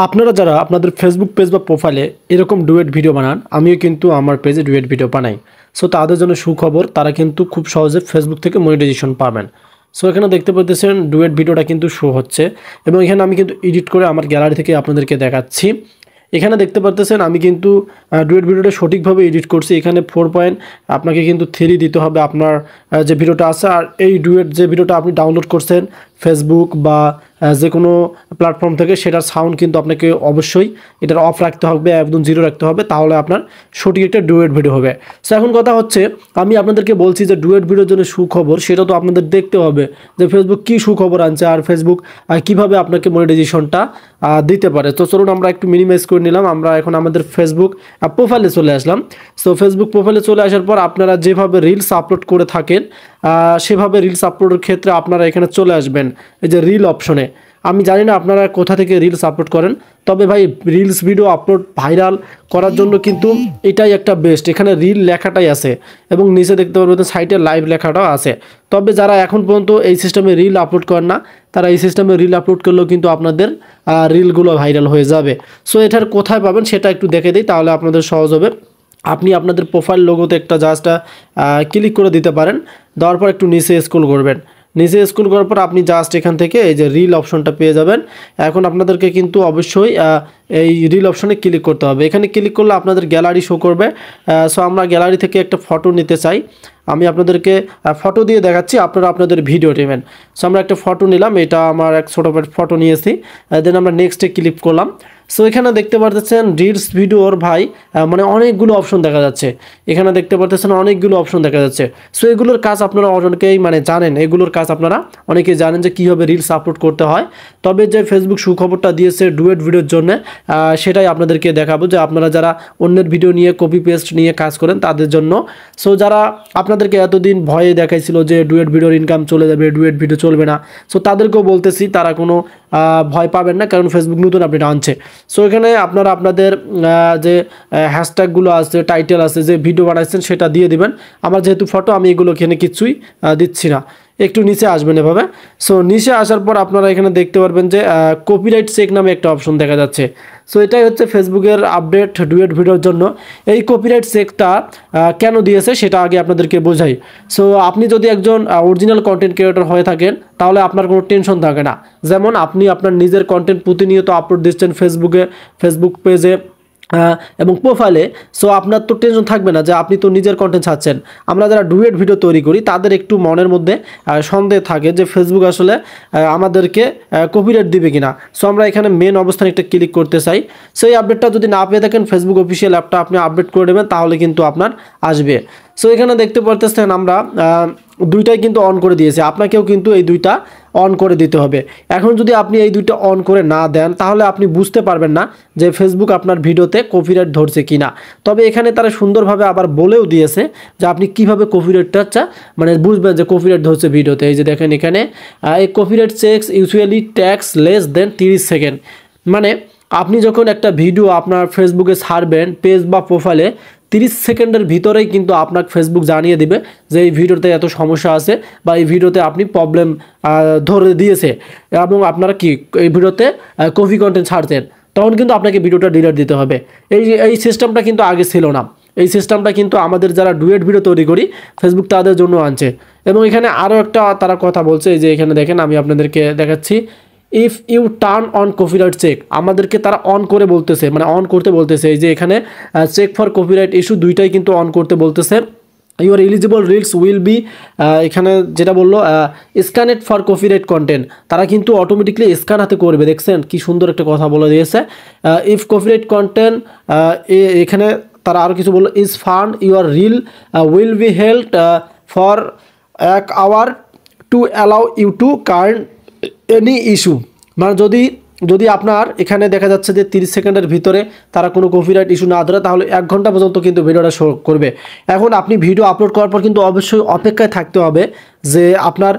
আপনারা যারা আপনাদের ফেসবুক পেজ বা প্রোফাইলে এরকম ডুয়েট ভিডিও বানান, আমিও কিন্তু আমার পেজে ডুয়েট ভিডিও বানাই। সো তাদের জন্য সুখবর, তারা কিন্তু খুব সহজে ফেসবুক থেকে মনিটাইজেশন পাবেন। সো এখানে দেখতে পাচ্ছেন ডুয়েট ভিডিওটা কিন্তু শো হচ্ছে এবং এখানে আমি কিন্তু এডিট করে আমার গ্যালারি থেকে আপনাদেরকে দেখাচ্ছি। এখানে দেখতে পাচ্ছেন আমি কিন্তু ডুয়েট ভিডিওটা সঠিকভাবে এডিট করছি। এখানে 4 পয়েন্ট আপনাকে কিন্তু 3 দিতে হবে আপনার যে ভিডিওটা আছে। আর এই ডুয়েট যে ভিডিওটা আপনি ডাউনলোড করছেন ফেসবুক বা যে কোনো প্ল্যাটফর্ম থেকে, সেটার সাউন্ড কিন্তু আপনাকে অবশ্যই এটার অফ রাখতে হবে, একদম জিরো রাখতে হবে, তাহলে আপনার সঠিক একটা ডুয়েট ভিডিও হবে। সো এখন কথা হচ্ছে, আমি আপনাদেরকে বলছি যে ডুয়েট ভিডিওর জন্য সুখবর, সেটা তো আপনাদের দেখতে হবে যে ফেসবুক কী সুখবর আনছে আর ফেসবুক কীভাবে আপনাকে মনিটাইজেশনটা দিতে পারে। তো চলুন আমরা একটু মিনিমাইজ করে নিলাম। আমরা এখন আমাদের ফেসবুক প্রোফাইলে চলে আসলাম। সো ফেসবুক প্রোফাইলে চলে আসার পর আপনারা যেভাবে রিলস আপলোড করে থাকেন সেভাবে রিলস আপলোডের ক্ষেত্রে আপনারা এখানে চলে আসবেন এই যে রিল অপশনে। আমি জানি না আপনারা কোথা থেকে রিলস আপলোড করেন, তবে ভাই রিলস ভিডিও আপলোড ভাইরাল করার জন্য কিন্তু এটাই একটা বেস্ট। এখানে রিল লেখাটাই আছে এবং নিচে দেখতে পারবেন সাইটে লাইভ লেখাটাও আছে। তবে যারা এখন পর্যন্ত এই সিস্টেমে রিল আপলোড করেন না, তারা এই সিস্টেমে রিল আপলোড করলেও কিন্তু আপনাদের রিলগুলো ভাইরাল হয়ে যাবে। সো এটার কোথায় পাবেন সেটা একটু দেখে দিই, তাহলে আপনাদের সহজ হবে। আপনি আপনাদের প্রোফাইল লোগোতে একটা জাস্ট ক্লিক করে দিতে পারেন। দেওয়ার পর একটু নিচে স্ক্রল করবেন। নিচে স্ক্রল করার পর আপনি জাস্ট এখান থেকে এই যে রিল অপশনটা পেয়ে যাবেন। এখন আপনাদেরকে কিন্তু অবশ্যই এই রিল অপশনে ক্লিক করতে হবে। এখানে ক্লিক করলে আপনাদের গ্যালারি শো করবে। সো আমরা গ্যালারি থেকে একটা ফটো নিতে চাই। আমি আপনাদেরকে ফটো দিয়ে দেখাচ্ছি, আপনারা আপনাদের ভিডিও নেবেন। সো আমরা একটা ফটো নিলাম, এটা আমার এক ছোটো ফটো নিয়েছি। দেন আমরা নেক্সটে ক্লিক করলাম। সো এখানে দেখতে পারতেছেন রিলস ভিডিওর ভাই মানে অনেকগুলো অপশন দেখা যাচ্ছে। এখানে দেখতে পারতেছেন অনেকগুলো অপশন দেখা যাচ্ছে। সো এগুলোর কাজ আপনারা অনেকেই মানে জানেন, এগুলোর কাজ আপনারা অনেকেই জানেন যে কীভাবে রিলস আপলোড করতে হয়। তবে যে ফেসবুক সুখবরটা দিয়েছে ডুয়েট ভিডিওর জন্য, সেটাই আপনাদেরকে দেখাবো যে আপনারা যারা অন্যের ভিডিও নিয়ে কপি পেস্ট নিয়ে কাজ করেন তাদের জন্য। সো যারা আপনাদেরকে এতদিন ভয়ে দেখাইছিল যে ডুয়েট ভিডিওর ইনকাম চলে যাবে, ডুয়েট ভিডিও চলবে না, সো তাদেরকেও বলতেছি তারা কোনো ভয় পাবেন না, কারণ ফেসবুক নতুন আপডেট আনছে। সো এখানে আপনারা আপনাদের যে হ্যাশট্যাগুলো আছে, টাইটেল আছে, যে ভিডিও বানাইছেন সেটা দিয়ে দিবেন। আমার যেহেতু ফটো, আমি এগুলো এখানে কিছুই দিচ্ছি না। একটু নিচে আসবেন এভাবে। সো নিচে আসার পর আপনারা এখানে দেখতে পারবেন যে কপিরাইট চেক নামে একটা অপশন দেখা যাচ্ছে। সো এটাই হচ্ছে ফেসবুকের আপডেট ডুয়েট ভিডিওর জন্য। এই কপিরাইট চেকটা কেন দিয়েছে সেটা আগে আপনাদেরকে বোঝাই। সো আপনি যদি একজন অরিজিনাল কন্টেন্ট ক্রিয়েটর হয়ে থাকেন, তাহলে আপনার কোনো টেনশন থাকে না। যেমন আপনি আপনার নিজের কন্টেন্ট প্রতিনিয়ত আপলোড দিচ্ছেন ফেসবুক পেজে এবং প্রোফাইলে। সো আপনার তো টেনশন থাকবে না যে আপনি তো নিজের কন্টেন্ট ছাড়ছেন। আমরা যারা ডুয়েট ভিডিও তৈরি করি তাদের একটু মনের মধ্যে সন্দেহ থাকে যে ফেসবুক আসলে আমাদেরকে কপিরাইট দিবে কিনা। সো আমরা এখানে মেন অবস্থানে একটা ক্লিক করতে চাই। সেই আপডেটটা যদি না পেয়ে থাকেন, ফেসবুক অফিসিয়াল অ্যাপটা আপনি আপডেট করে নেবেন, তাহলে কিন্তু আপনার আসবে। সো এখানে দেখতে পারতেছেন আমরা দুইটাই কিন্তু অন করে দিয়েছি, আপনাকেও কিন্তু এই দুইটা অন করে দিতে হবে। এখন যদি আপনি এই দুইটা অন করে না দেন, তাহলে আপনি বুঝতে পারবেন না যে ফেসবুক আপনার ভিডিওতে কপিরাইট ধরছে কিনা। তবে এখানে তারা সুন্দরভাবে আবার বলেও দিয়েছে যে আপনি কিভাবে কপিরাইটটা মানে বুঝবেন যে কপিরাইট ধরছে ভিডিওতে। এই যে দেখেন এখানে এই copyright checks usually tax less than 30 second. মানে আপনি যখন একটা ভিডিও আপনার ফেসবুকে ছাড়বেন পেজ বা প্রোফাইলে, 30 সেকেন্ডের ভিতরেই কিন্তু আপনাকে ফেসবুক জানিয়ে দিবে যে এই ভিডিওতে এত সমস্যা আছে বা এই ভিডিওতে আপনি প্রবলেম ধরে দিয়েছে এবং আপনারা কি এই ভিডিওতে কপি কন্টেন্ট ছাড়ছেন, তখন কিন্তু আপনাকে ভিডিওটা ডিলিট দিতে হবে। এই সিস্টেমটা কিন্তু আগে ছিল না। এই সিস্টেমটা কিন্তু আমাদের যারা ডুয়েট ভিডিও তৈরি করি ফেসবুক তাদের জন্য আনছে। এবং এখানে আরও একটা তারা কথা বলছে, এই যে এখানে দেখেন আমি আপনাদেরকে দেখাচ্ছি, if you turn on copyright check, আমাদেরকে তারা অন করে বলতেছে, মানে অন করতে বলতেছে। এই যে এখানে চেক ফর কপিরাইট ইস্যু দুইটাই কিন্তু অন করতে বলতেছে। Your eligible reels will be, এখানে যেটা বললো স্ক্যানেড ফর কপিরাইট কন্টেন্ট, তারা কিন্তু অটোমেটিকলি স্ক্যান হাতে করবে। দেখছেন কি সুন্দর একটা কথা বলে দিয়েছে। ইফ কপিরাইট কন্টেন্ট, এখানে তারা আরও কিছু বললো, is fund your reel will be held for 1 hour to allow you to kern any issue. মানে যদি আপনার এখানে দেখা যাচ্ছে যে 30 সেকেন্ডের ভিতরে তারা কোনো কপিরাইট ইস্যু না ধরে, তাহলে 1 ঘন্টা পর্যন্ত কিন্তু ভিডিওটা শো করবে। এখন আপনি ভিডিও আপলোড করার পর কিন্তু অবশ্যই অপেক্ষায় থাকতে হবে যে আপনার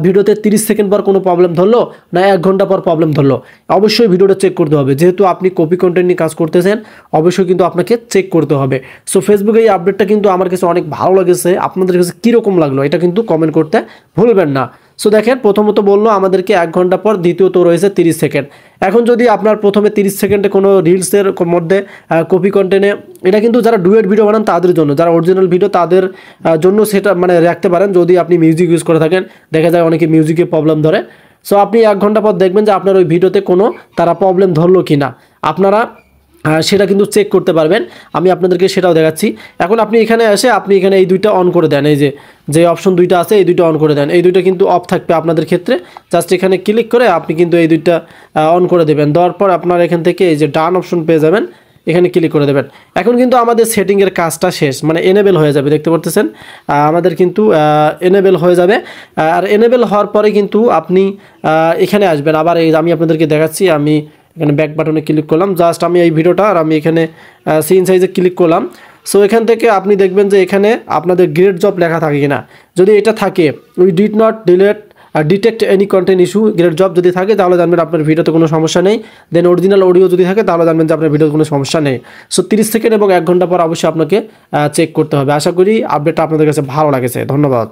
ভিডিওতে 30 সেকেন্ড পর কোনো প্রবলেম ধরলো না 1 ঘন্টা পর প্রবলেম ধরলো। অবশ্যই ভিডিওটা চেক করতে হবে, যেহেতু আপনি কপি কন্টেন্ট নিয়ে কাজ করতেছেন, অবশ্যই কিন্তু আপনাকে চেক করতে হবে। সো ফেসবুকে এই আপডেটটা কিন্তু আমার কাছে অনেক ভালো লেগেছে। আপনাদের কাছে কীরকম লাগলো এটা কিন্তু কমেন্ট করতে ভুলবেন না। সো দেখেন প্রথমত বললো আমাদেরকে 1 ঘন্টা পর, দ্বিতীয়ত রয়েছে 30 সেকেন্ড। এখন যদি আপনার প্রথমে 30 সেকেন্ডে কোনো রিলসের মধ্যে কপি কন্টেন্টে, এটা কিন্তু যারা ডুয়েট ভিডিও বানান তাদের জন্য, যারা অরিজিনাল ভিডিও তাদের জন্য সেটা মানে রাখতে পারেন। যদি আপনি মিউজিক ইউজ করে থাকেন, দেখা যায় অনেকে মিউজিকে প্রবলেম ধরে। সো আপনি 1 ঘন্টা পর দেখবেন যে আপনার ওই ভিডিওতে কোনো তারা প্রবলেম ধরলো কি না, আপনারা সেটা কিন্তু চেক করতে পারবেন। আমি আপনাদেরকে সেটাও দেখাচ্ছি। এখন আপনি এখানে এসে আপনি এখানে এই দুইটা অন করে দেন, এই যে অপশন দুইটা আছে এই দুইটা অন করে দেন। এই দুইটা কিন্তু অফ থাকবে আপনাদের ক্ষেত্রে, জাস্ট এখানে ক্লিক করে আপনি কিন্তু এই দুইটা অন করে দেবেন। দেওয়ার পর আপনার এখান থেকে এই যে ডান অপশন পেয়ে যাবেন, এখানে ক্লিক করে দেবেন। এখন কিন্তু আমাদের সেটিংয়ের কাজটা শেষ, মানে এনেবেল হয়ে যাবে, দেখতে পারতেছেন আমাদের কিন্তু এনেবেল হয়ে যাবে। আর এনেবেল হওয়ার পরে কিন্তু আপনি এখানে আসবেন। আবার এই আমি আপনাদেরকে দেখাচ্ছি, আমি এখানে ব্যাক বাটনে ক্লিক করলাম, জাস্ট আমি এই ভিডিওটা আর আমি এখানে সিন সাইজে ক্লিক করলাম। সো এখান থেকে আপনি দেখবেন যে এখানে আপনাদের গ্রেড জব লেখা থাকে কিনা। যদি এটা থাকে, we did not detect any content issue, grade job যদি থাকে তাহলে জানবেন আপনার ভিডিওতে কোনো সমস্যা নেই। দেন অরিজিনাল অডিও যদি থাকে তাহলে জানবেন যে আপনার ভিডিওতে কোনো সমস্যা নেই। সো 30 সেকেন্ড এবং 1 ঘন্টা পর অবশ্যই আপনাকে চেক করতে হবে। আশা করি আপডেটটা আপনাদের কাছে ভালো লাগেছে। ধন্যবাদ।